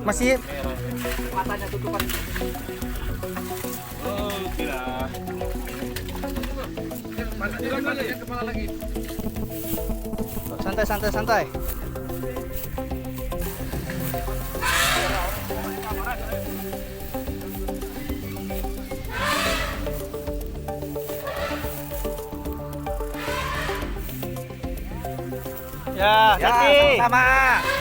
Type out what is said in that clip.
Masih Matanya tutupan. Oh, gila. Kepala lagi. santai santai santai. Ya, hati. Sama.